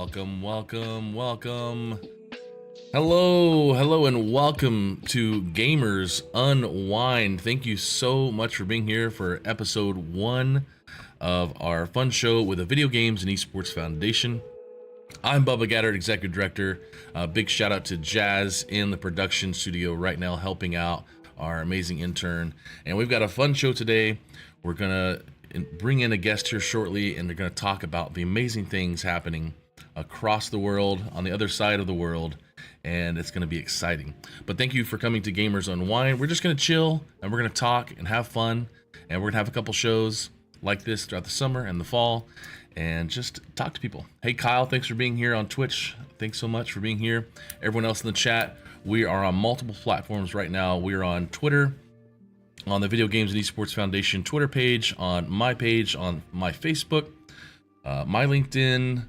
Welcome, welcome, welcome. Hello, and welcome to Gamers Unwind. Thank you so much for being here for episode 1 of our fun show with the Videogames and Esports Foundation. I'm Bubba Gaddard, Executive Director. Big shout out to Jazz in the production studio right now helping out our amazing intern. And we've got a fun show today. We're going to bring in a guest here shortly, and they're going to talk about the amazing things happening across the world, on the other side of the world, and it's going to be exciting. But thank you for coming to Gamers Unwind. We're just going to chill, and we're going to talk and have fun, and we're going to have a couple shows like this throughout the summer and the fall, and just talk to people. Hey, Kyle, thanks for being here on Twitch. Thanks so much for being here. Everyone else in the chat, we are on multiple platforms right now. We are on Twitter, on the Videogames and Esports Foundation Twitter page, on my Facebook, my LinkedIn,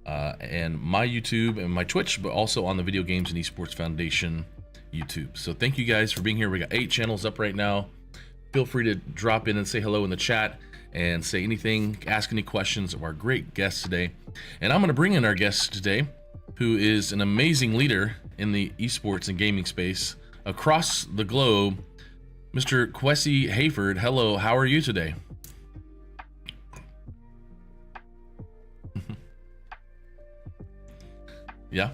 and my YouTube and my Twitch, but also on the Videogames and Esports Foundation YouTube. So thank you guys for being here. We got 8 channels up right now. Feel free to drop in and say hello in the chat and say anything, ask any questions of our great guests today. And I'm going to bring in our guest today, who is an amazing leader in the esports and gaming space across the globe, Mr. Kwesi Hayford. Hello, how are you today? Yeah.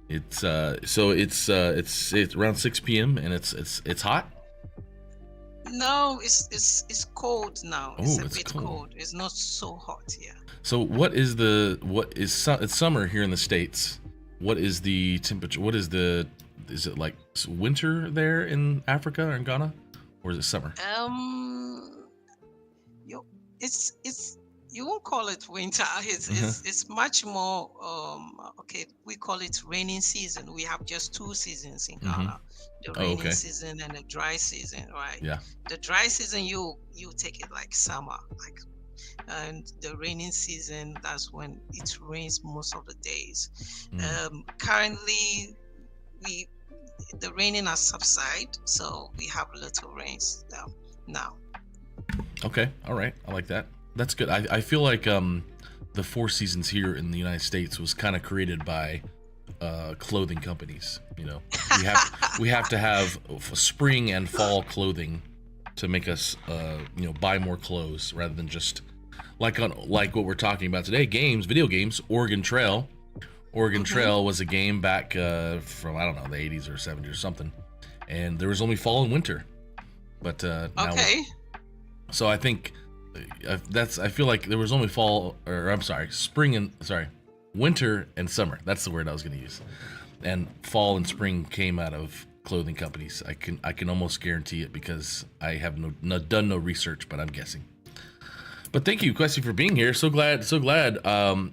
It's around 6 p.m. and it's hot. No, it's cold now. Oh, it's a it's bit cold. It's not so hot here. So it's summer here in the States. What is the temperature? Is it like winter there in Africa or in Ghana, or is it summer? It's you won't call it winter. It's much more okay. We call it raining season. We have just 2 seasons in Ghana: the rainy season and the dry season, right? Yeah. The dry season you take it like summer, and the raining season, that's when it rains most of the days. Currently, the raining has subsided, so we have little rains now. Okay, all right, I like that. That's good. I feel like the 4 seasons here in the United States was kind of created by clothing companies. You know, we have to have spring and fall clothing to make us buy more clothes rather than just like what we're talking about today. Video games. Oregon Trail was a game back from, I don't know, the 80s or 70s or something, and there was only fall and winter. But now so I think I feel like there was only winter and summer. That's the word I was going to use. And fall and spring came out of clothing companies. I can almost guarantee it because I have done no research, but I'm guessing. But thank you, Kwesi, for being here. So glad.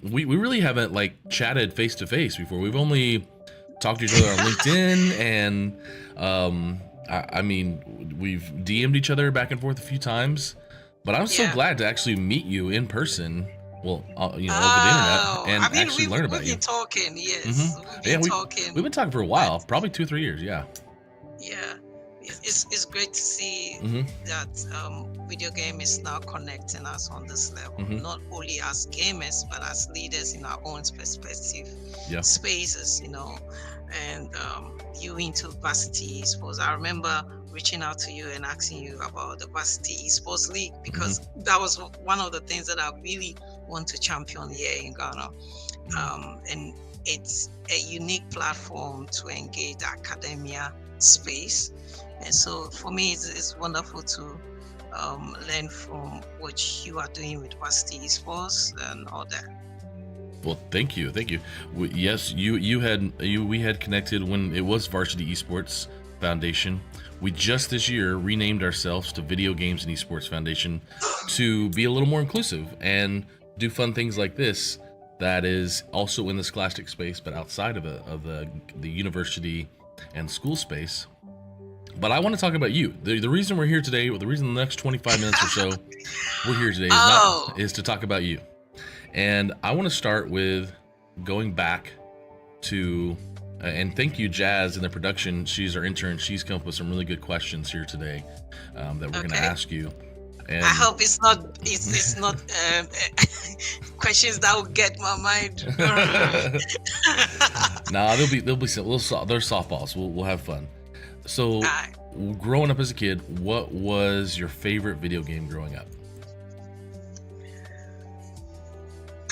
We really haven't chatted face to face before. We've only talked to each other on LinkedIn, and I mean, we've DM'd each other back and forth a few times. But I'm so glad to actually meet you in person. Well, over the internet, and actually learn about you. We've been talking, yes. We've been talking for a while, probably 2 or 3 years, yeah. Yeah, it's great to see that video game is now connecting us on this level, not only as gamers, but as leaders in our own perspective spaces, and you into varsity esports. I remember reaching out to you and asking you about the varsity esports league, because that was one of the things that I really want to champion here in Ghana. And it's a unique platform to engage the academia space. And so for me, it's wonderful to learn from what you are doing with varsity esports and all that. Well, thank you. Yes, we had connected when it was Varsity Esports Foundation. We just this year renamed ourselves to Videogames and Esports Foundation to be a little more inclusive and do fun things like this that is also in the scholastic space, but outside of the university and school space. But I want to talk about you. The reason we're here today, the reason the next 25 minutes or so we're here today is to talk about you. And I want to start with going back to And thank you, Jazz, in the production. She's our intern. She's come up with some really good questions here today that we're going to ask you. And I hope it's not questions that will get my mind. Nah, they'll be they're softballs. We'll have fun. So, growing up as a kid, what was your favorite video game growing up?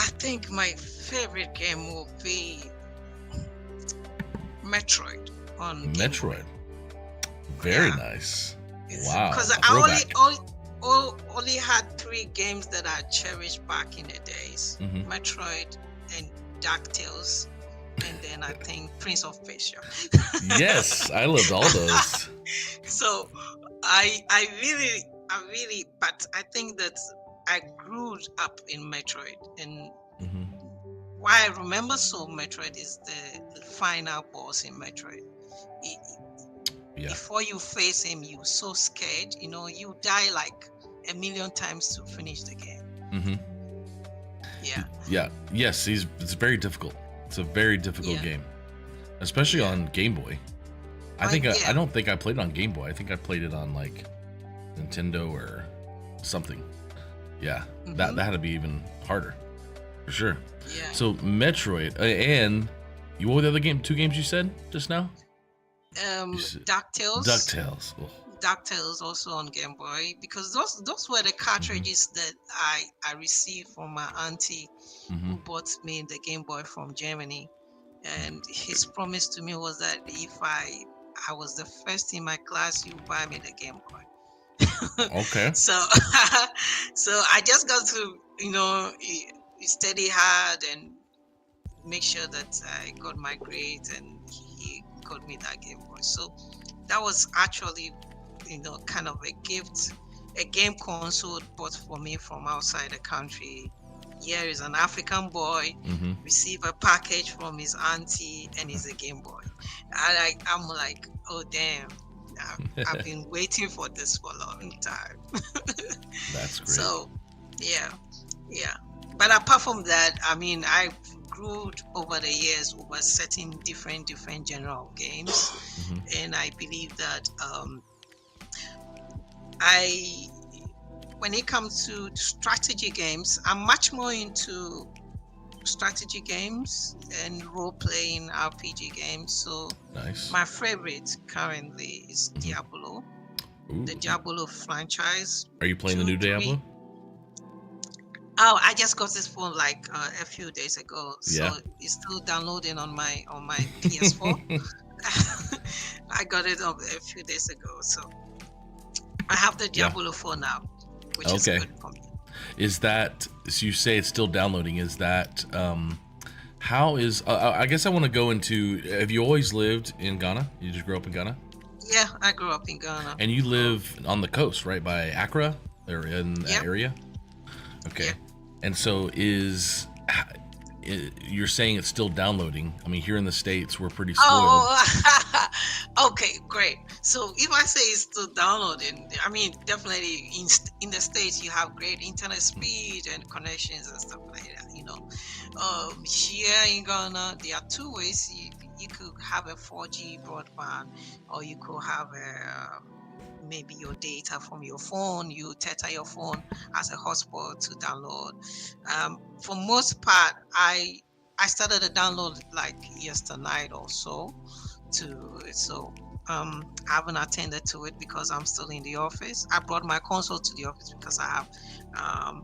I think my favorite game will be Metroid on Metroid. Very nice. Wow. Because I only had 3 games that I cherished back in the days: Metroid and DuckTales, and then I think Prince of Persia. Yes, I loved all those. So I really, but I think that I grew up in Metroid, and why I remember so Metroid is the final boss in Metroid. Before you face him, you're so scared. You die like 1 million times to finish the game. Yes, it's very difficult. It's a very difficult game, especially on Game Boy. I don't think I played it on Game Boy. I think I played it on like Nintendo or something. That had to be even harder for sure. So Metroid, and what were the other 2 games you said just now? DuckTales. DuckTales also on Game Boy, because those were the cartridges that I received from my auntie who bought me the Game Boy from Germany, and his promise to me was that if I was the first in my class, you buy me the Game Boy. Okay. So I just got to study hard and make sure that I got my grades, and he got me that Game Boy. So that was actually kind of a gift, a game console bought for me from outside the country. Here is an African boy receive a package from his auntie, and it's a Game Boy. I'm like, oh damn, I've been waiting for this for a long time. That's great. So yeah. But apart from that, I mean, I grew over the years over certain different genre of games, and I believe that when it comes to strategy games, I'm much more into strategy games and role-playing RPG games. So nice. My favorite currently is Diablo. The Diablo franchise. Are you playing the new Diablo? Oh, I just got this phone like a few days ago, so it's still downloading on my PS4. I got it a few days ago, so I have the Diablo 4 now, which is good for me. Is that, so you say it's still downloading, is that, how is, I guess I want to go into, have you always lived in Ghana? You just grew up in Ghana? Yeah, I grew up in Ghana. And you live on the coast, right, by Accra, or in that area? Okay. Yep. And so you're saying it's still downloading. I mean, here in the States, we're pretty spoiled. Oh, okay, great. So if I say it's still downloading, I mean, definitely in the States, you have great internet speed and connections and stuff like that, Here in Ghana, there are 2 ways. You could have a 4G broadband, or you could have maybe your data from your phone. You tether your phone as a hotspot to download. For most part, I started to download like yesterday or so. I haven't attended to it because I'm still in the office. I brought my console to the office because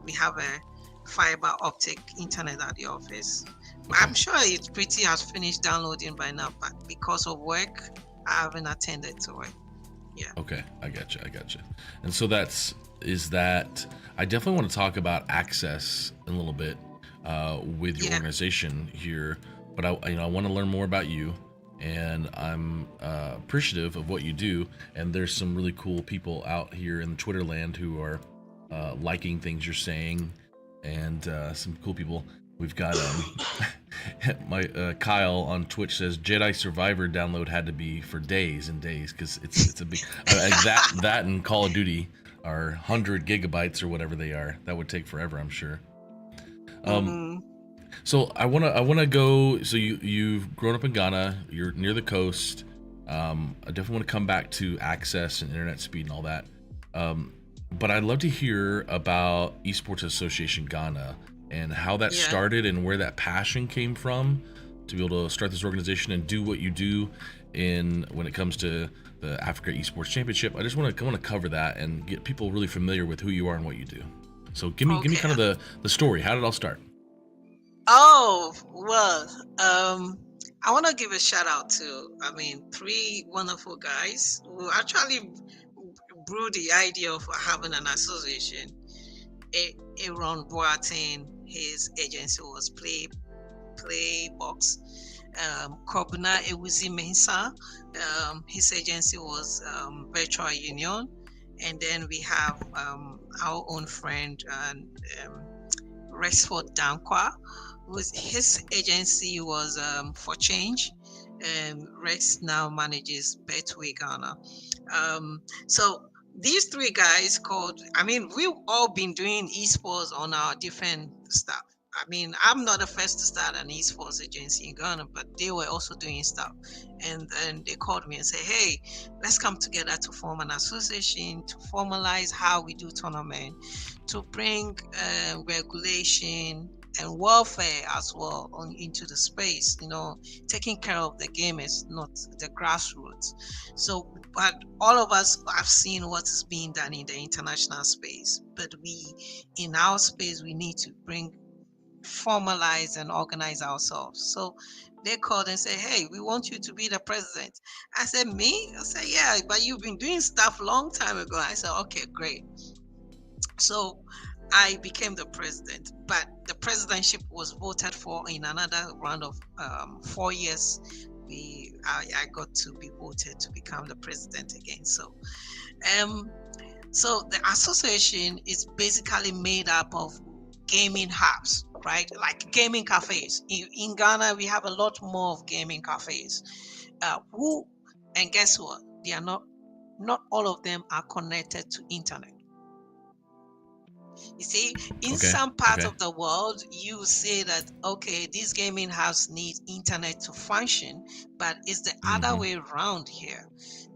we have a fiber optic internet at the office. I'm sure it's pretty has finished downloading by now, but because of work, I haven't attended to it. Yeah. Okay, I got you. And so I definitely want to talk about access in a little bit with your organization here, but I want to learn more about you, and I'm appreciative of what you do. And there's some really cool people out here in Twitter land who are liking things you're saying, and some cool people. We've got my Kyle on Twitch says Jedi Survivor download had to be for days and days, because it's a big that and Call of Duty are 100 gigabytes or whatever they are. That would take forever, I'm sure. So I wanna go. So you've grown up in Ghana. You're near the coast. I definitely want to come back to access and internet speed and all that. Um, but I'd love to hear about Esports Association Ghana and how that Yeah. started and where that passion came from to be able to start this organization and do what you do in when it comes to the Africa Esports Championship. I just want to cover that and get people really familiar with who you are and what you do. So give me Okay. kind of the story. How did it all start? Oh, well, I want to give a shout out to, three wonderful guys who actually brewed the idea of having an association. Aaron Boateng, his agency was Playbox. Kobna Ewuzi Mensa, his agency was Virtual Union. And then we have our own friend, Rexford Dankwa, his agency was For Change. Rex now manages Betway Ghana. So these three guys we've all been doing esports on our different stuff. I'm not the first to start an esports agency in Ghana, but they were also doing stuff. And then they called me and said, hey, let's come together to form an association to formalize how we do tournament, to bring regulation and welfare as well into the space, taking care of the gamers, not the grassroots. So, but all of us have seen what is being done in the international space, but in our space, we need to formalize and organize ourselves. So they called and said, hey, we want you to be the president. I said, me? I said, yeah, but you've been doing stuff long time ago. I said, okay, great. So I became the president, but the presidentship was voted for in another round of 4 years. I got to be voted to become the president again. So the association is basically made up of gaming hubs, right? Like gaming cafes. In Ghana, we have a lot more of gaming cafes. And guess what? They are not all of them are connected to internet. You see, in some parts of the world, you say that, okay, these gaming hubs need internet to function, but it's the other way around here.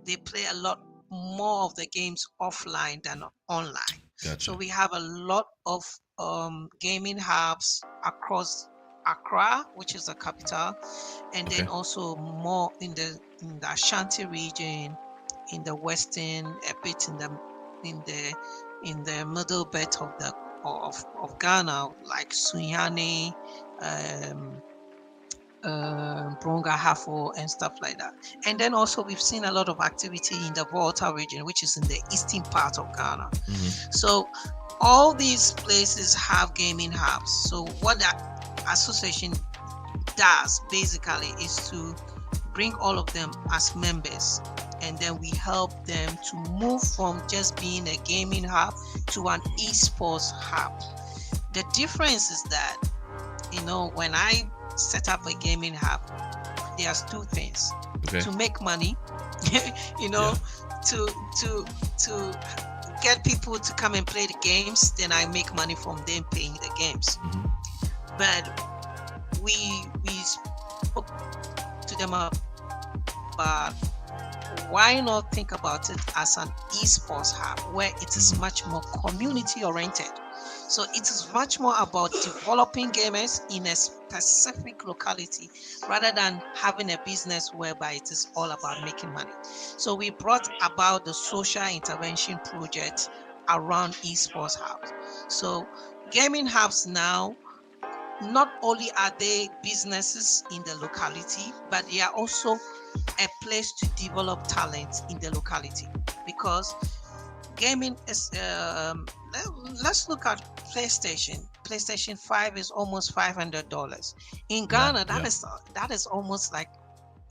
They play a lot more of the games offline than online. Gotcha. So we have a lot of gaming hubs across Accra, which is the capital, and then also more in the Ashanti region, in the western, a bit in the middle belt of Ghana, like Sunyani, Bronga Hafo, and stuff like that. And then also we've seen a lot of activity in the Volta region, which is in the eastern part of Ghana. So all these places have gaming hubs. So what that association does basically is to bring all of them as members, and then we help them to move from just being a gaming hub to an esports hub. The difference is that, when I set up a gaming hub, there's two things. To make money, to get people to come and play the games, then I make money from them playing the games. But we spoke to them about why not think about it as an esports hub where it is much more community oriented. So it is much more about developing gamers in a specific locality rather than having a business whereby it is all about making money. So we brought about the social intervention project around esports hubs. So gaming hubs now, not only are they businesses in the locality, but they are also a place to develop talent in the locality, because gaming is let's look at PlayStation 5 is almost $500 in Ghana. That is almost like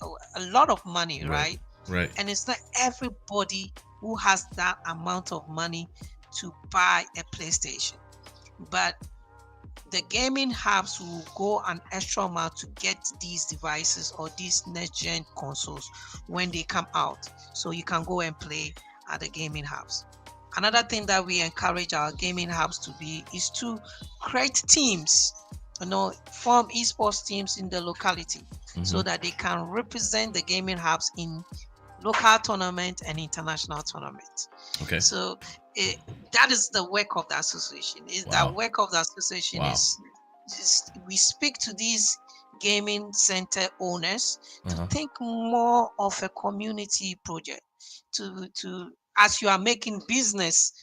a lot of money, right? And it's not everybody who has that amount of money to buy a PlayStation, but the gaming hubs will go an extra mile to get these devices or these next-gen consoles when they come out, so you can go and play at the gaming hubs. Another thing that we encourage our gaming hubs to be is to create teams. form esports teams in the locality so that they can represent the gaming hubs in local tournament and international tournament. Okay. So that is the work of the association. That work of the association is we speak to these gaming center owners to think more of a community project, to as you are making business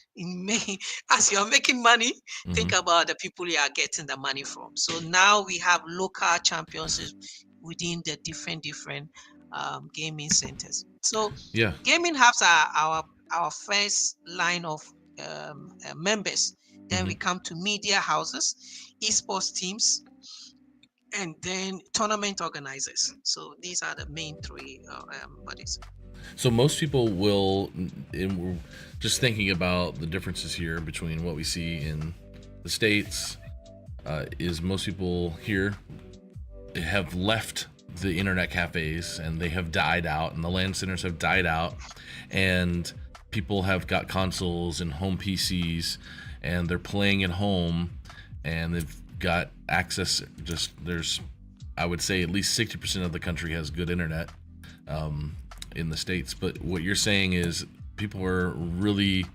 as you are making money, think about the people you are getting the money from. So now we have local championships within the different gaming centers. So gaming hubs are our first line of members. Then we come to media houses, esports teams, and then tournament organizers. So these are the main three bodies. So most people will, and we're just thinking about the differences here between what we see in the States, is most people here have left the internet cafes and they have died out, and the LAN centers have died out, and people have got consoles and home PCs and they're playing at home, and they've got access. There's, I would say, at least 60% of the country has good internet in the States. But what you're saying is people are really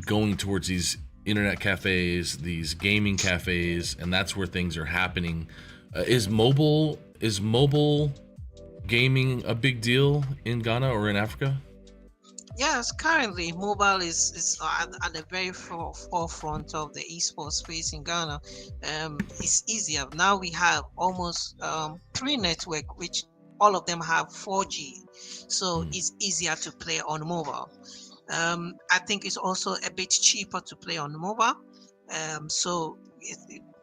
going towards these internet cafes, these gaming cafes, and that's where things are happening. Is mobile gaming a big deal in Ghana or in Africa? Yes, currently mobile is at the very forefront of the esports space in Ghana. It's easier. Now we have almost 3 networks, which all of them have 4G. So it's easier to play on mobile. I think it's also a bit cheaper to play on mobile. So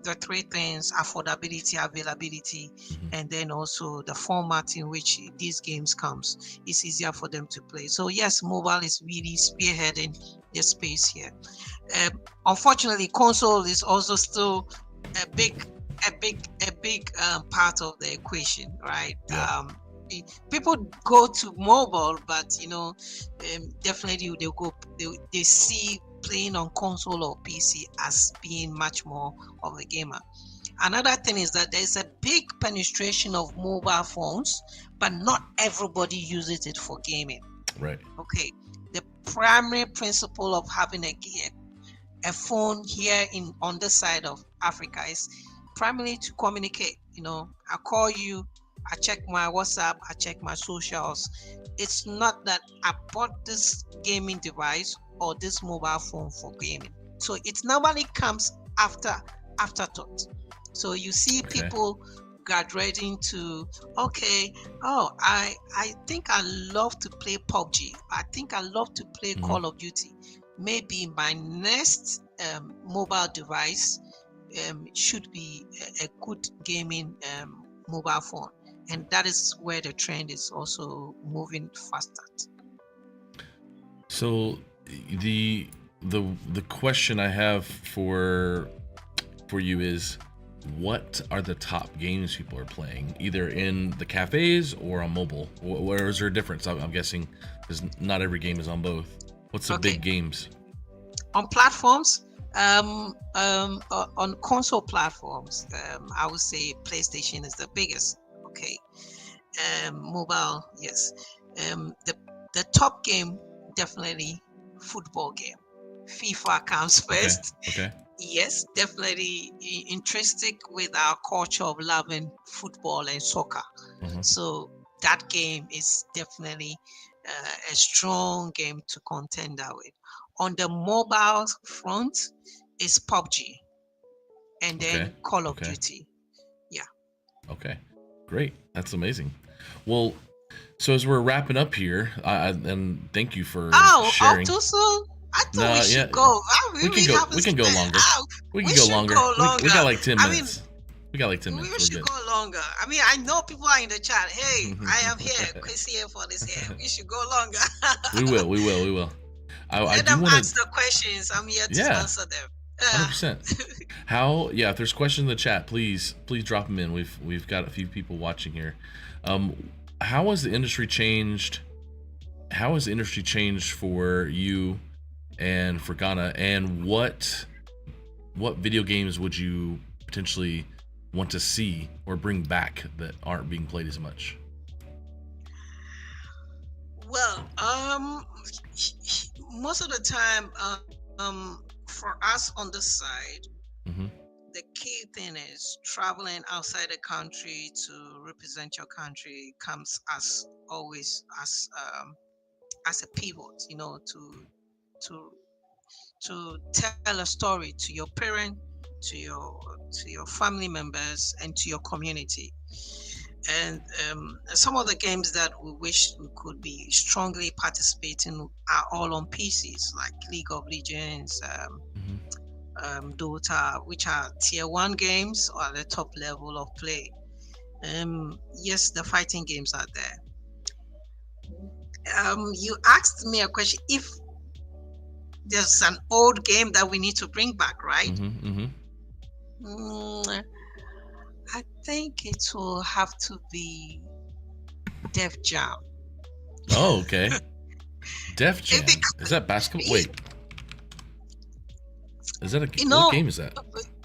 the 3 things: affordability, availability, and then also the format in which these games comes. It's easier for them to play. So yes, mobile is really spearheading the space here. Unfortunately, console is also still a big part of the equation, right? Yeah. People go to mobile, but definitely they see playing on console or PC as being much more of a gamer. Another thing is that there's a big penetration of mobile phones, but not everybody uses it for gaming. Right. Okay. The primary principle of having a phone here on this side of Africa is primarily to communicate. I call you, I check my WhatsApp, I check my socials. It's not that I bought this gaming device or this mobile phone for gaming. So it normally comes afterthought. So you see people graduating to, I think I love to play PUBG. I think I love to play Call of Duty. Maybe my next mobile device should be a good gaming mobile phone. And that is where the trend is also moving faster. So the question I have for you is, what are the top games people are playing, either in the cafes or on mobile? Where is there a difference? I'm guessing because not every game is on both. What's the big games? On platforms, on console platforms, I would say PlayStation is the biggest. Okay. Mobile, yes. The top game, definitely football game. FIFA comes first. Okay. Yes, definitely intrinsic with our culture of loving football and soccer. So that game is definitely a strong game to contend with. On the mobile front is PUBG, and then Call of Duty. Yeah. Okay, great. That's amazing. Well, so as we're wrapping up here, and thank you for sharing. Too soon? I thought we should go. We can go longer. We can go longer. We got like 10 minutes. We got like 10 minutes. We should go longer. I mean, I know people are in the chat. Hey, I am here. Kwesi here for this here. We should go longer. We will. Let them ask the questions. I'm here to answer them. 100%. If there's questions in the chat, please drop them in. We've got a few people watching here. How has the industry changed? How has the industry changed for you and for Ghana? And what video games would you potentially want to see or bring back that aren't being played as much? Well, most of the time, for us on this side, Mm-hmm. the key thing is traveling outside the country to represent your country comes as always as a pivot, to to tell a story to your parent, to your family members, and to your community. And some of the games that we wish we could be strongly participating are all on PCs, like League of Legends, Mm-hmm. Dota, which are tier one games or at the top level of play. Yes, the fighting games are there. You asked me a question if there's an old game that we need to bring back, right? Mm-hmm. Mm-hmm. I think it will have to be Def Jam. Oh, okay. Def Jam. Is that basketball? Wait. Is that what game is that?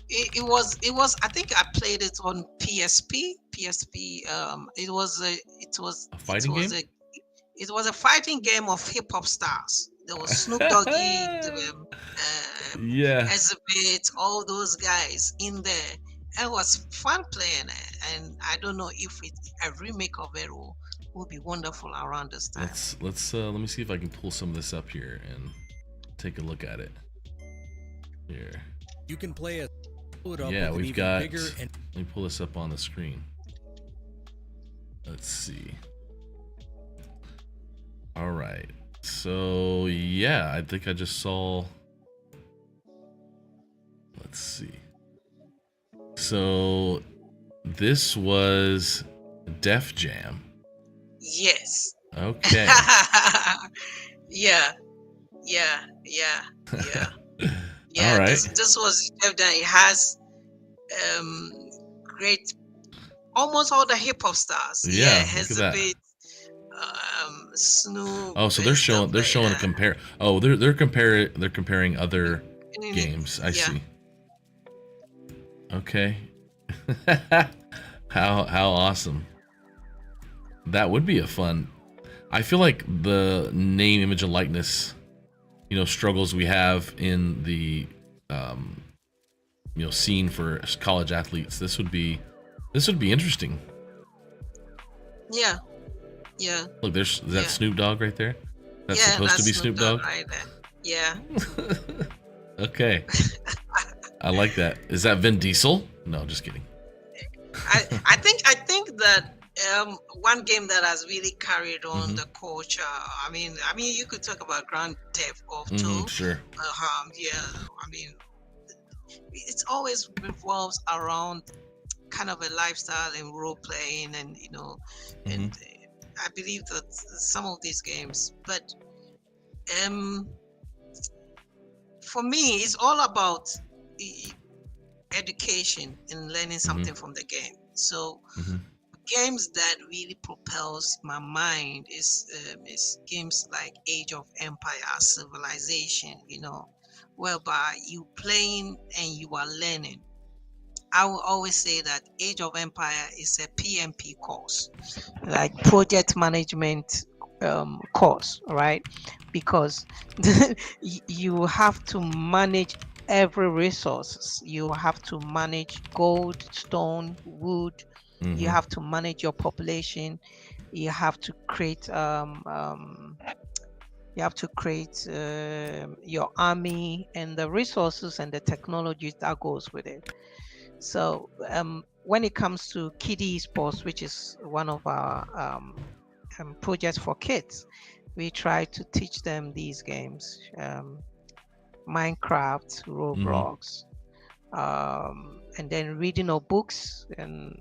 It was. I think I played it on PSP. PSP. It was A fighting game? It was a fighting game of hip hop stars. There was Snoop Doggy, yeah, Exhibit, all those guys in there. It was fun playing it, and I don't know if a remake of it will be wonderful around this time. Let me see if I can pull some of this up here and take a look at it. Here. You can play a yeah, we've got. Let me pull this up on the screen. Let's see. All right. So yeah, I think I just saw. Let's see. So this was Def Jam. Yes. Okay. yeah. Yeah. All right. This was Def Jam. It has great, almost all the hip hop stars. Yeah, has look at that. Snoop. Oh, so they're showing a compare. Oh, they're comparing other games. I see. Okay. How awesome. That would be a fun. I feel like the name, image, and likeness, struggles we have in the scene for college athletes. This would be interesting. Yeah. Look, is that Snoop Dogg right there? That's supposed to be Snoop Dogg? Right there. Yeah. Okay. I like that. Is that Vin Diesel? No, just kidding. I think that one game that has really carried on the culture. I mean, you could talk about Grand Theft Auto. Sure. Yeah. I mean, it always revolves around kind of a lifestyle and role playing, and and I believe that some of these games, but for me, it's all about education and learning something from the game. So games that really propels my mind is games like Age of Empire, Civilization, whereby you playing and you are learning. I will always say that Age of Empire is a PMP course, like project management course, right? Because you have to manage every resource. You have to manage gold, stone, wood. You have to manage your population. You have to create your army and the resources and the technologies that goes with it. So when it comes to KiddieEsports, which is one of our projects for kids, we try to teach them these games, Minecraft, Roblox, and then reading of books and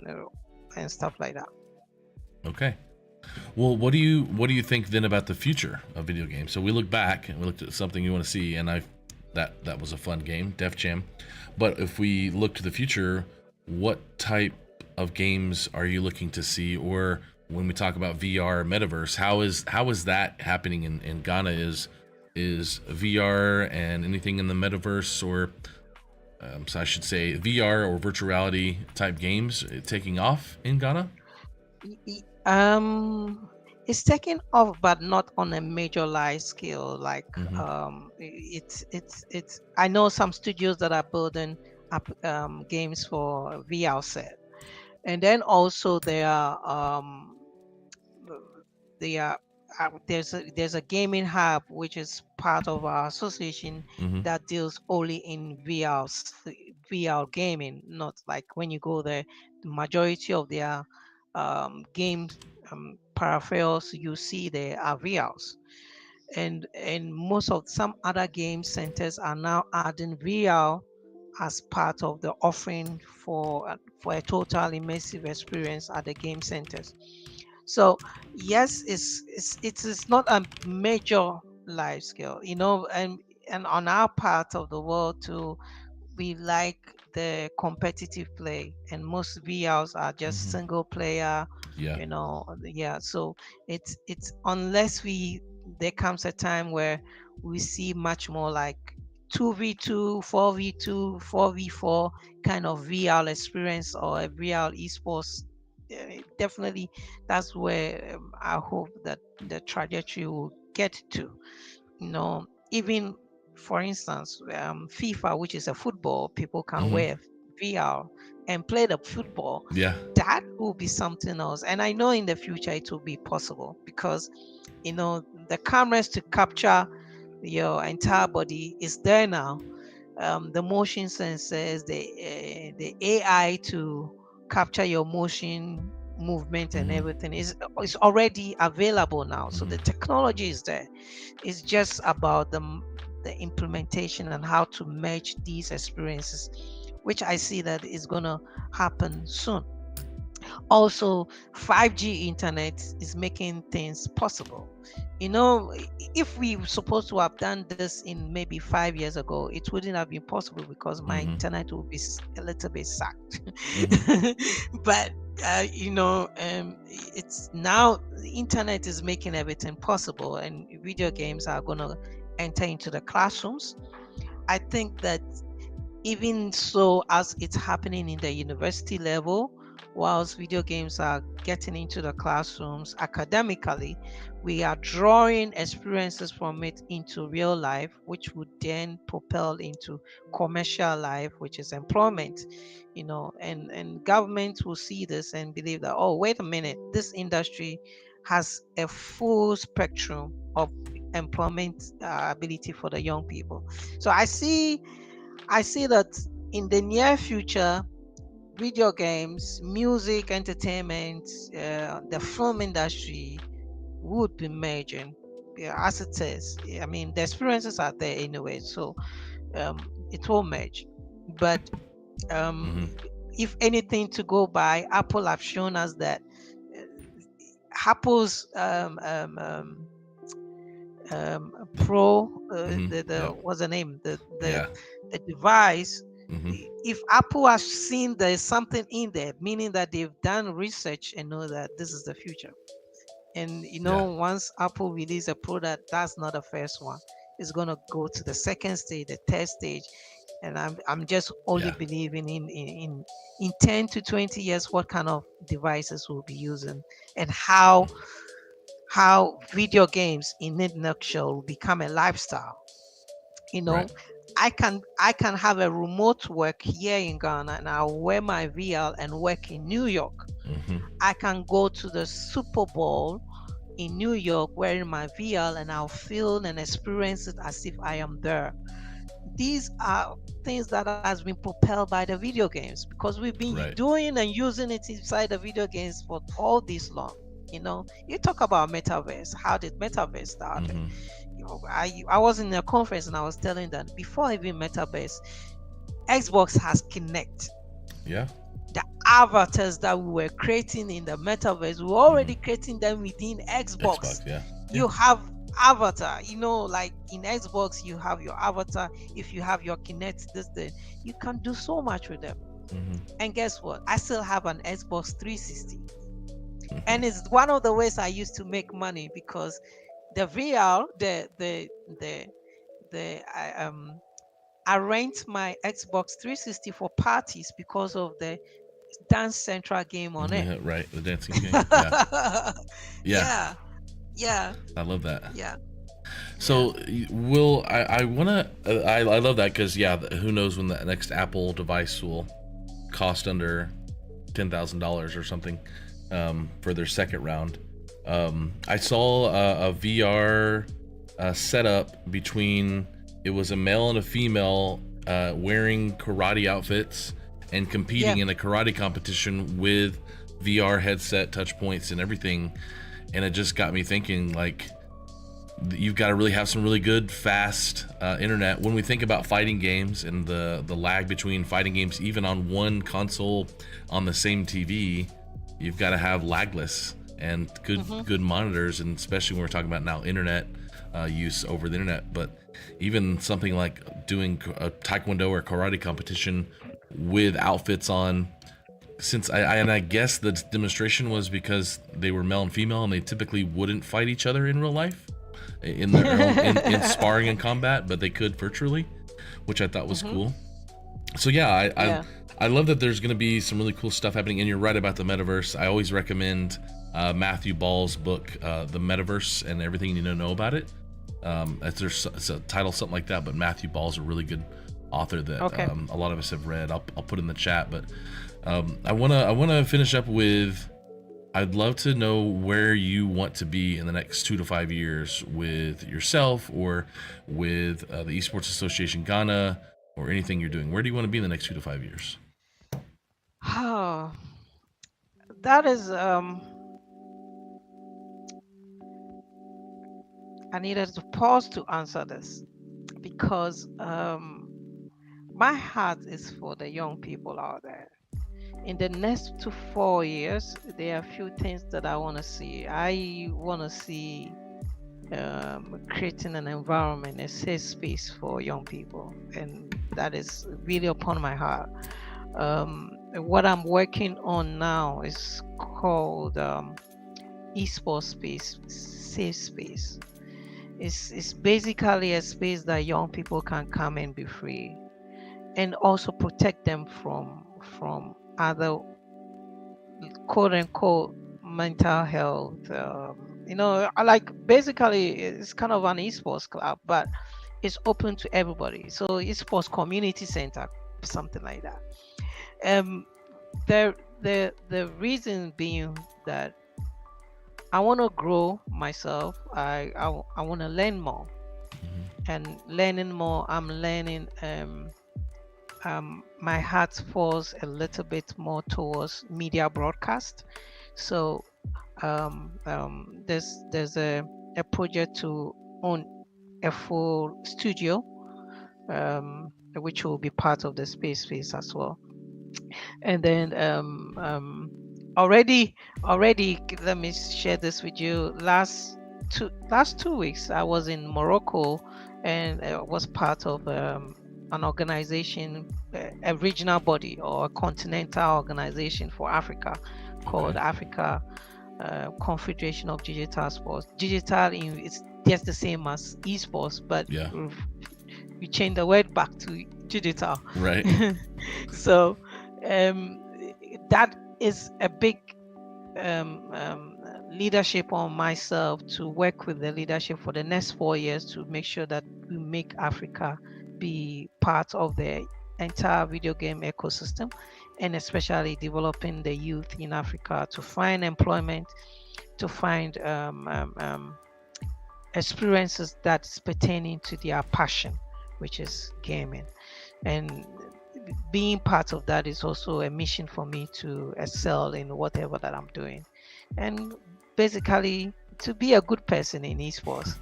stuff like that. Okay. Well, what do you think then about the future of video games? So we look back and we looked at something you want to see, and that was a fun game, Def Jam. But if we look to the future, what type of games are you looking to see? Or when we talk about VR, metaverse, how is that happening in Ghana? Is VR and anything in the metaverse, or so I should say VR or virtual reality type games taking off in Ghana? It's taking off, but not on a major large scale. Like Mm-hmm. it's. I know some studios that are building up games for VR set, and then also there are there's a gaming hub which is part of our association Mm-hmm. that deals only in VR gaming. Not like when you go there, the majority of their games peripherals you see there are VRs, and most of some other game centers are now adding VR as part of the offering for a total immersive experience at the game centers. So yes, it is not a major life skill, and on our part of the world too, we like the competitive play, and most VRs are just Mm-hmm. single player, Yeah. yeah. So it's unless there comes a time where we see much more like 2v2, 4v2, 4v4 kind of VR experience or a VR esports. Definitely, that's where I hope that the trajectory will get to. Even for instance, FIFA, which is a football, people can Mm-hmm. wear VR and play the football. Yeah. That will be something else. And I know in the future it will be possible because, the cameras to capture your entire body is there now. The motion sensors, the AI to capture your motion, movement, and Mm-hmm. everything is already available now. So Mm-hmm. the technology is there. It's just about the implementation and how to merge these experiences, which I see that is going to happen soon. Also, 5G internet is making things possible. If we were supposed to have done this in maybe 5 years ago, it wouldn't have been possible because my Mm-hmm. internet would be a little bit sacked. Mm-hmm. But it's now the internet is making everything possible, and video games are going to enter into the classrooms. I think that even so, as it's happening in the university level, whilst video games are getting into the classrooms academically, we are drawing experiences from it into real life, which would then propel into commercial life, which is employment. And government will see this and believe that, oh, wait a minute, this industry has a full spectrum of employment ability for the young people. So I see that in the near future, video games, music, entertainment, the film industry would be merging, yeah, as it is. I mean, the experiences are there anyway, so it will merge. But um, Mm-hmm. if anything to go by, Apple have shown us that uh, Apple's Pro, Mm-hmm. the Yep. what's the name, Yeah. the device. Mm-hmm. If Apple has seen there's something in there, meaning that they've done research and know that this is the future. And Yeah. once Apple release a product, that's not the first one. It's gonna go to the second stage, the third stage, and I'm just only Yeah. believing in 10 to 20 years what kind of devices we'll be using and how video games in a nutshell will become a lifestyle. you Right. know I can have a remote work here in Ghana, and I'll wear my VR and work in New York. Mm-hmm. I can go to the Super Bowl in New York wearing my VR, and I'll feel and experience it as if I am there. These are things that has been propelled by the video games because we've been Right. doing and using it inside the video games for all this long. You talk about metaverse. How did metaverse started? Mm-hmm. I was in a conference and I was telling them before even metaverse, Xbox has Kinect. Yeah. The avatars that we were creating in the metaverse, we were Mm-hmm. already creating them within Xbox. Xbox. Yeah. Yeah. You have avatar, like in Xbox, you have your avatar. If you have your Kinect, you can do so much with them. Mm-hmm. And guess what? I still have an Xbox 360, Mm-hmm. and it's one of the ways I used to make money because the VR, the I rent my Xbox 360 for parties because of the Dance Central game on it. Yeah, right. The dancing game. Yeah. Yeah. Yeah, yeah, I love that. yeah, yeah. So, will I wanna I love that because yeah, who knows when the next Apple device will cost under $10,000 or something for their second round. I saw a VR setup between it was a male and a female wearing karate outfits and competing Yeah. in a karate competition with VR headset, touch points, and everything. And it just got me thinking, like, you've got to really have some really good, fast internet. When we think about fighting games and the lag between fighting games, even on one console on the same TV, you've got to have lagless and good monitors, and especially when we're talking about now internet use over the internet. But even something like doing a taekwondo or karate competition with outfits on, since I guess the demonstration was because they were male and female and they typically wouldn't fight each other in real life in their own in sparring and combat, but they could virtually, which I thought was cool. So yeah, I love that there's going to be some really cool stuff happening, and you're right about the metaverse. I always recommend Matthew Ball's book, The Metaverse and Everything You Need to Know About It. It's a title, something like that, but Matthew Ball's a really good author that a lot of us have read. I'll put in the chat, but I wanna finish up with, I'd love to know where you want to be in the next 2 to 5 years with yourself or with the Esports Association Ghana or anything you're doing. Where do you want to be in the next 2 to 5 years? Oh, that is I needed to pause to answer this because my heart is for the young people out there. In the next 2 to 4 years, there are a few things that I want to see. I want to see creating an environment, a safe space for young people, and that is really upon my heart. What I'm working on now is called esports space, safe space. It's basically a space that young people can come and be free, and also protect them from other quote unquote mental health. Like basically it's kind of an esports club, but it's open to everybody. So esports community center, something like that. The reason being that I want to grow myself. I want to learn more, and learning more. I'm learning. My heart falls a little bit more towards media broadcast. So there's a project to own a full studio, which will be part of the space as well. And then already let me share this with you. Last 2 weeks I was in Morocco and was part of an organization, a regional body or a continental organization for Africa called Africa Confederation of Digital Sports. Digital it's just the same as esports, but we changed the word back to digital. Right. So that is a big leadership on myself to work with the leadership for the next 4 years to make sure that we make Africa be part of the entire video game ecosystem, and especially developing the youth in Africa to find employment, to find experiences that's pertaining to their passion, which is gaming. And being part of that is also a mission for me to excel in whatever that I'm doing, and basically to be a good person in esports.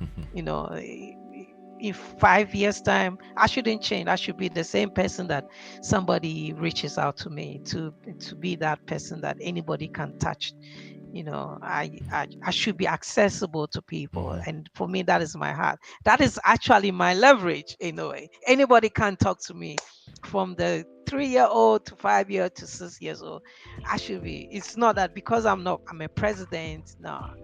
In 5 years time, I shouldn't change. I should be the same person that somebody reaches out to me to be that person that anybody can touch. I should be accessible to people, and for me that is my heart. That is actually my leverage in a way. Anybody can talk to me, from the 3-year-old to 5-year to 6 years old. I should be. It's not that because I'm a president. No,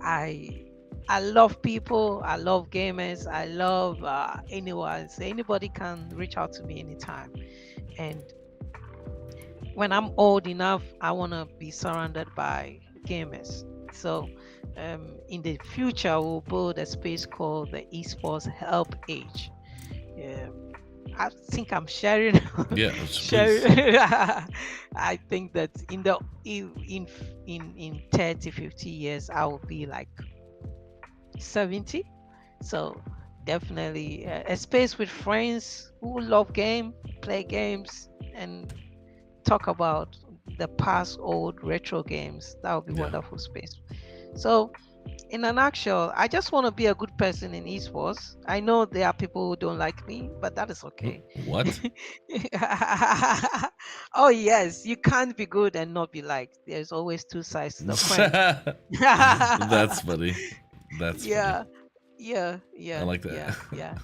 I I love people. I love gamers. I love anyone. So anybody can reach out to me anytime. And when I'm old enough, I want to be surrounded by gamers. So in the future, we'll build a space called the Esports Help Age. I think I'm sharing. Yeah, sharing. please. I think that in 30, 50 years, I will be like 70. So definitely a space with friends who love play games, and talk about the past old retro games. That would be wonderful space. So in a nutshell, I just want to be a good person in esports. I know there are people who don't like me, but that is okay. What? Oh yes, you can't be good and not be liked. There's always two sides to the coin. That's funny. That's yeah, funny. yeah. I like that. Yeah.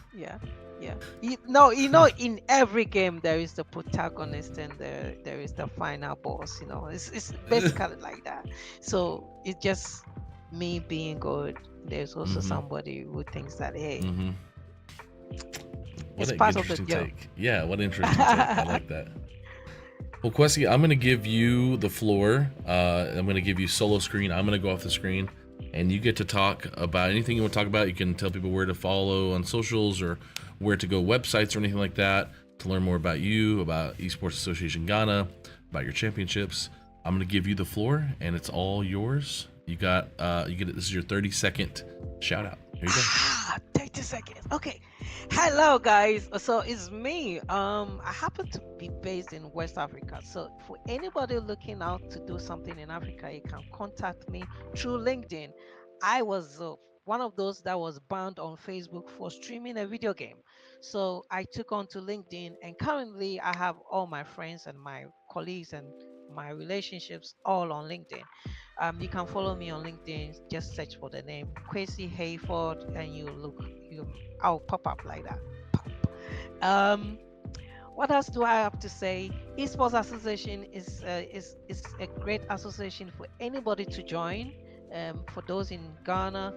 In every game there is the protagonist and there is the final boss. It's basically like that. So it's just me being good. There's also somebody who thinks that, hey, what it's an part of the interesting job. take. Yeah, what an interesting take. I like that. Well, Kwesi, I'm going to give you the floor. I'm going to give you solo screen. I'm going to go off the screen, and you get to talk about anything you want to talk about. You can tell people where to follow on socials or where to go, websites or anything like that, to learn more about you, about Esports Association Ghana, about your championships. I'm going to give you the floor, and it's all yours. You get this is your 30-second shout out. Here you go. 30 seconds. Okay. Hello guys. So it's me. I happen to be based in West Africa. So for anybody looking out to do something in Africa, you can contact me through LinkedIn. I was one of those that was banned on Facebook for streaming a video game. So I took on to LinkedIn, and currently I have all my friends and my colleagues and my relationships all on LinkedIn. You can follow me on LinkedIn. Just search for the name Kwesi Hayford, and I'll pop up like that. Pop. What else do I have to say? Esports Association is a great association for anybody to join. For those in Ghana,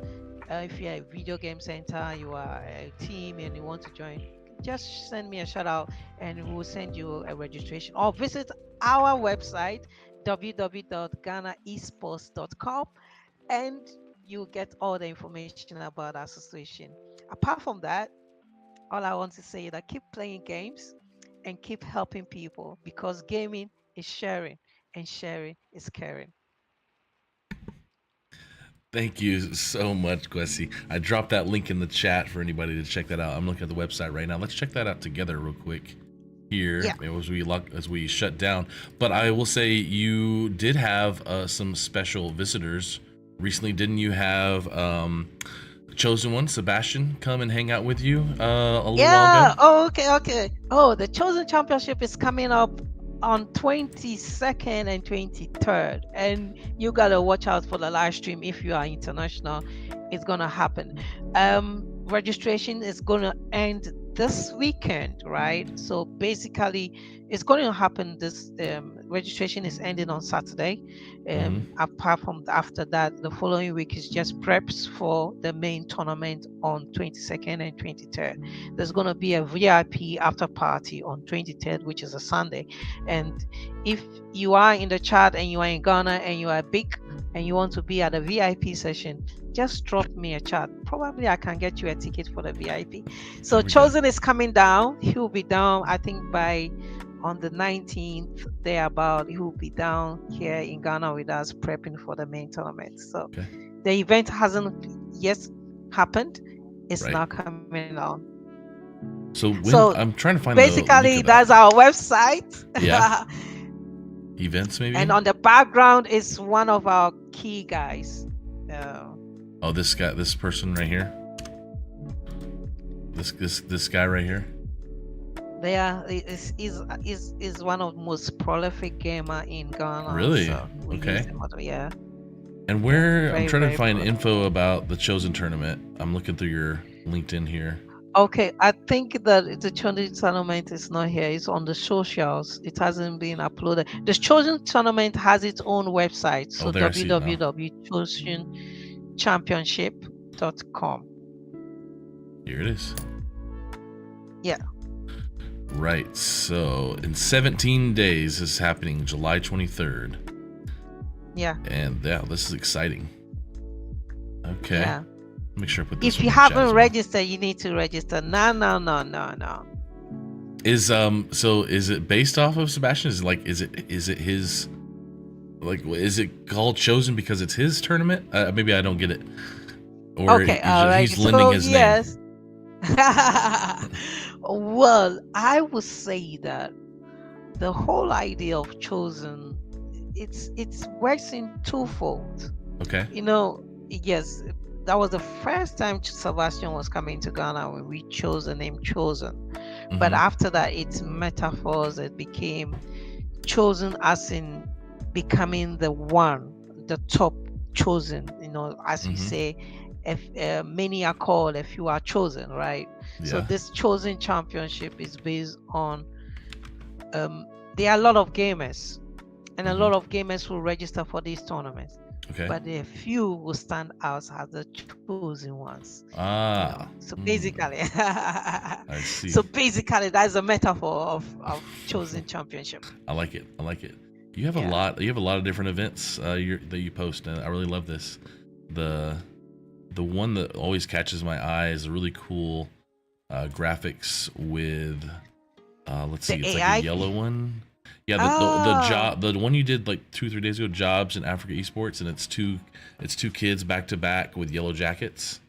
if you're a video game center, you are a team and you want to join, just send me a shout out and we'll send you a registration, or visit our website www.ghanaesports.com, and you get all the information about our association. Apart from that, all I want to say is that keep playing games and keep helping people, because gaming is sharing and sharing is caring. Thank you so much, Kwesi. I dropped that link in the chat for anybody to check that out. I'm looking at the website right now. Let's check that out together real quick here as we shut down. But I will say you did have some special visitors recently. Didn't you have Chosen One, Sebastian, come and hang out with you a little while ago? Oh, okay. Oh, the Chosen Championship is coming up on 22nd and 23rd, and you gotta watch out for the live stream. If you are international, it's gonna happen. Registration is gonna end this weekend, right? So basically it's going to happen this registration is ending on Saturday. Apart from after that, the following week is just preps for the main tournament on 22nd and 23rd. There's going to be a VIP after party on 23rd, which is a Sunday. And if you are in the chat and you are in Ghana and you are big and you want to be at a VIP session, just drop me a chat. Probably I can get you a ticket for the VIP. So Chosen is coming down. He will be down, I think, on the 19th, thereabout. He will be down here in Ghana with us prepping for the main tournament. So the event hasn't yet happened. It's now coming on. So I'm trying to find basically that's our website. Yeah. Events maybe. And on the background is one of our key guys. Oh, this person right here. This guy right here. Is one of the most prolific gamer in Ghana. Really? So okay. Yeah. And I'm trying to find info about the Chosen tournament. I'm looking through your LinkedIn here. Okay, I think that the Chosen tournament is not here. It's on the socials. It hasn't been uploaded. The Chosen tournament has its own website. So www.chosenchampionship. exempt.com. Here it is. Yeah. Right. So in 17 days, this is happening July 23rd. Yeah. And yeah, this is exciting. Okay. Yeah. Make sure I put this. If you haven't registered, you need to register. No. Is so is it based off of Sebastian? Is it his, like, is it called Chosen because it's his tournament? Maybe I don't get it. Or okay, all right. He's lending his name. Well, I would say that the whole idea of Chosen, it's works in twofold. Okay. Yes, that was the first time Sebastian was coming to Ghana when we chose the name Chosen. Mm-hmm. But after that, it's metaphors. It became chosen as in becoming the one, the top chosen. As we say, if many are called, a few are chosen, right? Yeah. So this Chosen Championship is based on there are a lot of gamers, and a lot of gamers will register for these tournaments. Okay. But a few will stand out as the chosen ones. So basically, I see. So basically, that's a metaphor of Chosen Championship. I like it. You have a lot. You have a lot of different events that you post, and I really love this. The one that always catches my eye is a really cool graphics with. Let's see. It's AI? like a yellow one. Yeah, the one you did like 2-3 days ago, Jobs in Africa Esports, and it's two kids back to back with yellow jackets.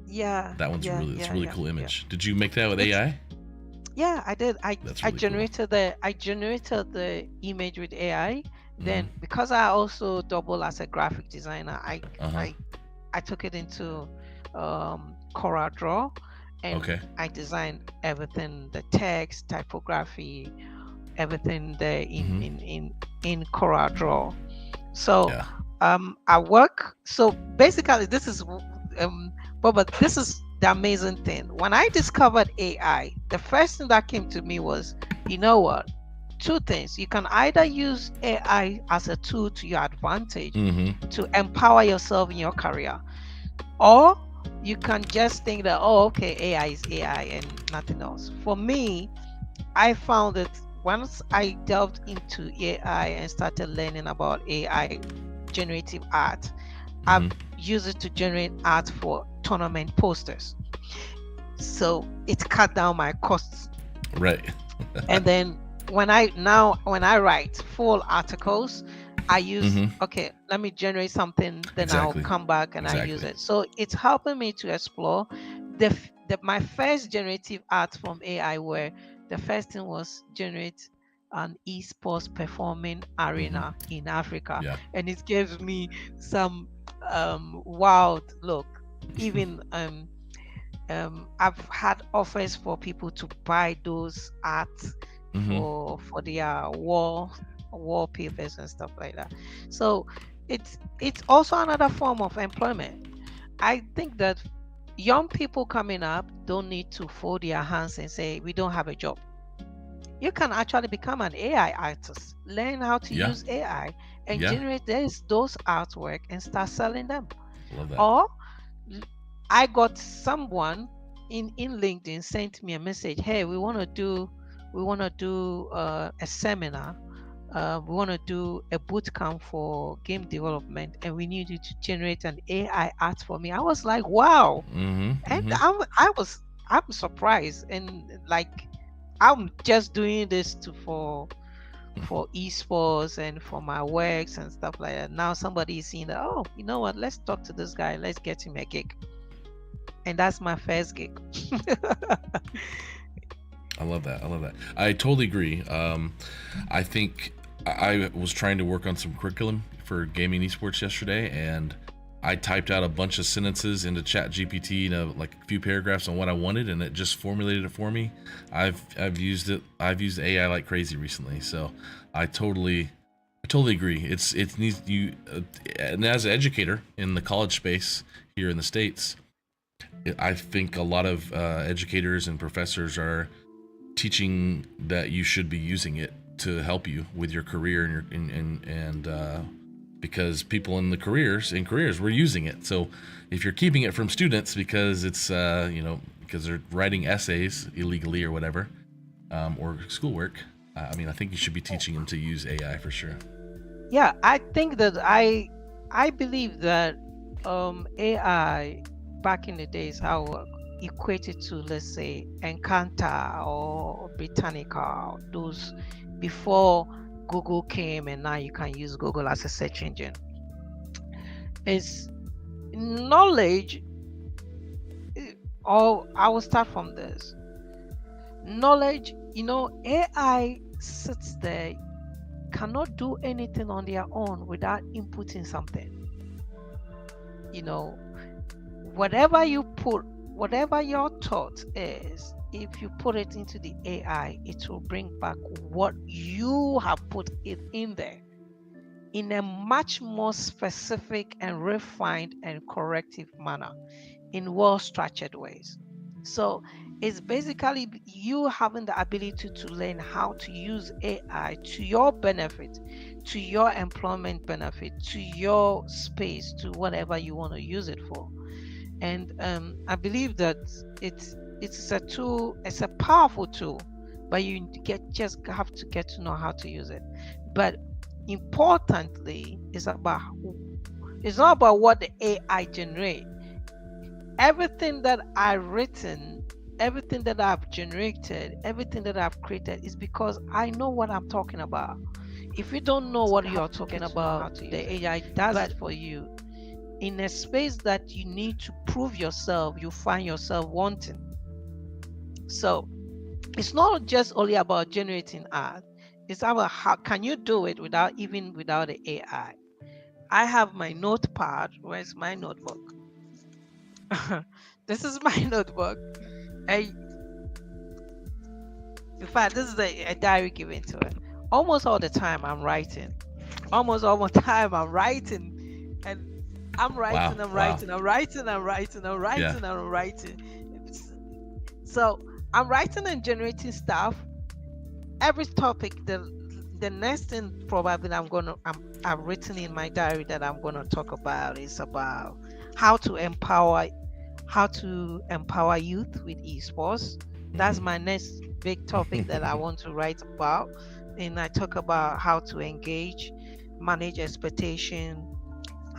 Yeah. That one's it's a really cool image. Yeah. Did you make that with AI? Yeah, I did. I generated the image with AI. Then because I also double as a graphic designer, I took it into CorelDRAW, and I designed everything, the text, typography, everything there in CorelDRAW. So I work. So basically, this is but this is the amazing thing. When I discovered AI, the first thing that came to me was, you know what? Two things. You can either use AI as a tool to your advantage to empower yourself in your career, or you can just think that, okay, AI is AI and nothing else. For me, I found that once I delved into AI and started learning about AI generative art, I've used it to generate art for tournament posters. So it cut down my costs. Right. And then when I write full articles, I use let me generate something, then I'll come back and I use it. So it's helping me to explore my first generative art from AI, where the first thing was generate an esports performing arena in Africa. Yeah. And it gives me some wild look. Even I've had offers for people to buy those art for their wallpapers and stuff like that. So it's also another form of employment. I think that young people coming up don't need to fold their hands and say we don't have a job. You can actually become an AI artist, learn how to use AI and generate those artwork and start selling them. Love that. Or I got someone in LinkedIn sent me a message, hey, we want to do a seminar. We want to do a boot camp for game development, and we need you to generate an AI art for me. I was like, wow. And I'm surprised, and like I'm just doing this for esports and for my works and stuff like that. Now somebody is seeing that, oh, you know what, let's talk to this guy, let's get him a gig. And that's my first gig. I love that. I totally agree. I think I was trying to work on some curriculum for gaming esports yesterday, and I typed out a bunch of sentences into ChatGPT, like a few paragraphs on what I wanted, and it just formulated it for me. I've used AI like crazy recently, so I totally agree. It needs you, and as an educator in the college space here in the States, I think a lot of educators and professors are teaching that you should be using it to help you with your career and because people in careers were using it. So if you're keeping it from students because it's because they're writing essays illegally or whatever, or schoolwork, I mean, I think you should be teaching them to use AI for sure. Yeah, I think that I believe that AI back in the days how equated to, let's say, Encarta or Britannica, those before Google came, and now you can use Google as a search engine. Is knowledge, or I will start from this. Knowledge, AI sits there, cannot do anything on their own without inputting something. Whatever you put, whatever your thought is, if you put it into the AI, it will bring back what you have put it in there in a much more specific and refined and corrective manner, in well-structured ways. So it's basically you having the ability to learn how to use AI to your benefit, to your employment benefit, to your space, to whatever you want to use it for. And I believe that it's a tool, it's a powerful tool, but you just have to get to know how to use it. But importantly, it's not about what the AI generate. Everything that I've written, everything that I've generated, everything that I've created is because I know what I'm talking about. If you don't know what you're talking about, the AI does it for you. In a space that you need to prove yourself, you find yourself wanting. So it's not just only about generating art. It's about how can you do it without the AI. I have my notepad. Where's my notebook? This is my notebook. In fact, this is a diary given to it. Almost all the time I'm writing. Almost all the time I'm writing. And I'm writing, wow. I'm writing. So I'm writing and generating stuff. Every topic, the next thing probably I've written in my diary that I'm gonna talk about is about how to empower youth with esports. That's my next big topic that I want to write about. And I talk about how to engage, manage expectation,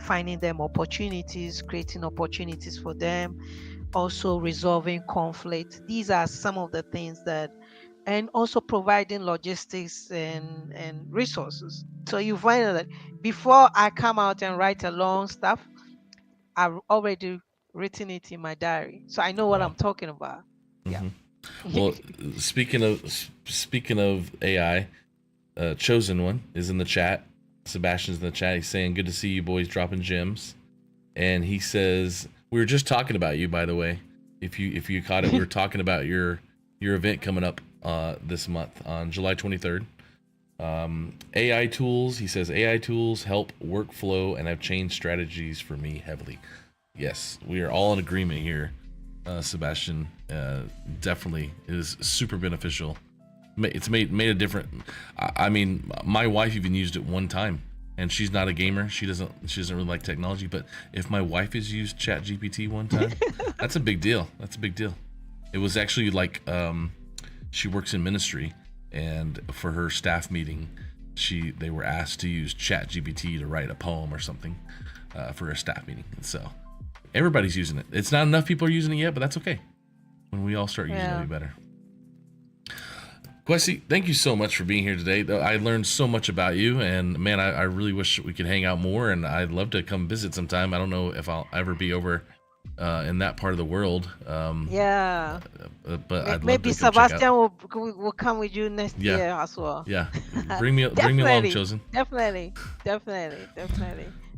finding them opportunities, creating opportunities for them, also resolving conflict. These are some of the things and also providing logistics and resources. So you find that before I come out and write a long stuff, I've already written it in my diary, so I know what I'm talking about. Mm-hmm. Yeah. Well, speaking of AI, Chosen One is in the chat. Sebastian's in the chat. He's saying, "Good to see you boys dropping gems," and he says, "We were just talking about you, by the way. If you caught it, we were talking about your event coming up this month on July 23rd. AI tools." He says, "AI tools help workflow and have changed strategies for me heavily." Yes, we are all in agreement here. Sebastian, definitely is super beneficial. It's made a difference. I mean, my wife even used it one time, and she's not a gamer. She doesn't really like technology. But if my wife has used ChatGPT one time, that's a big deal. It was actually like she works in ministry, and for her staff meeting, they were asked to use ChatGPT to write a poem or something for a staff meeting. And so everybody's using it. It's not enough people are using it yet, but that's okay. When we all start using it, it'll be better. Kwesi, thank you so much for being here today. I learned so much about you, and man, I really wish we could hang out more, and I'd love to come visit sometime. I don't know if I'll ever be over in that part of the world. Yeah. But I'd maybe love to Sebastian will come with you next year as well. Yeah. Bring me along, Chosen. Definitely.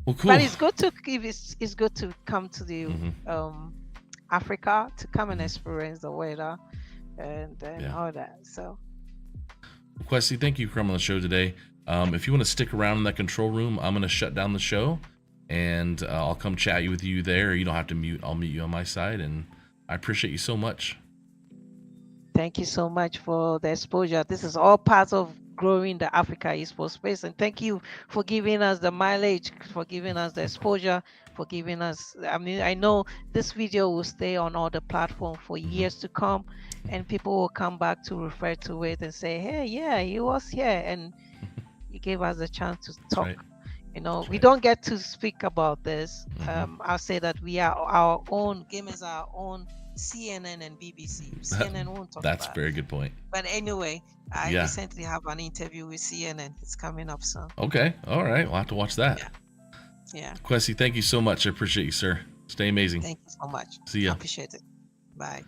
Well, cool. But it's good to come to the Africa, to come and experience the weather and all that. So Kwesi, thank you for coming on the show today. If you want to stick around in that control room, I'm going to shut down the show, and I'll come chat with you there. You don't have to mute. I'll meet you on my side, and I appreciate you so much. Thank you so much for the exposure. This is all part of growing the Africa esports space. And thank you for giving us the mileage, for giving us the exposure, for giving us, I mean, I know this video will stay on all the platforms for years to come, and people will come back to refer to it and say, hey, yeah, he was here and he gave us a chance to talk. Right. You know, That's we right. don't get to speak about this. I'll say that we are our own gamers, our own CNN and BBC. CNN won't talk That's a about very good point. But anyway, I Yeah. recently have an interview with CNN. It's coming up soon. Okay. All right. We'll have to watch that. Yeah. Kwesi, thank you so much. I appreciate you, sir. Stay amazing. Thank you so much. See ya. I appreciate it. Bye.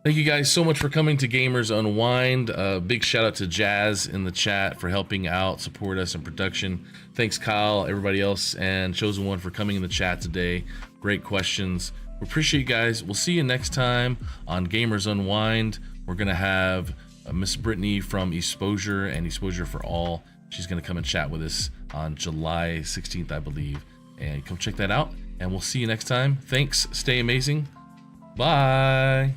Thank you guys so much for coming to Gamers Unwind. Big shout out to Jazz in the chat for helping out, support us in production. Thanks, Kyle, everybody else, and Chosen One for coming in the chat today. Great questions. We appreciate you guys. We'll see you next time on Gamers Unwind. We're going to have Miss Brittany from Exposure and Exposure for All. She's going to come and chat with us on July 16th, I believe. And come check that out. And we'll see you next time. Thanks. Stay amazing. Bye.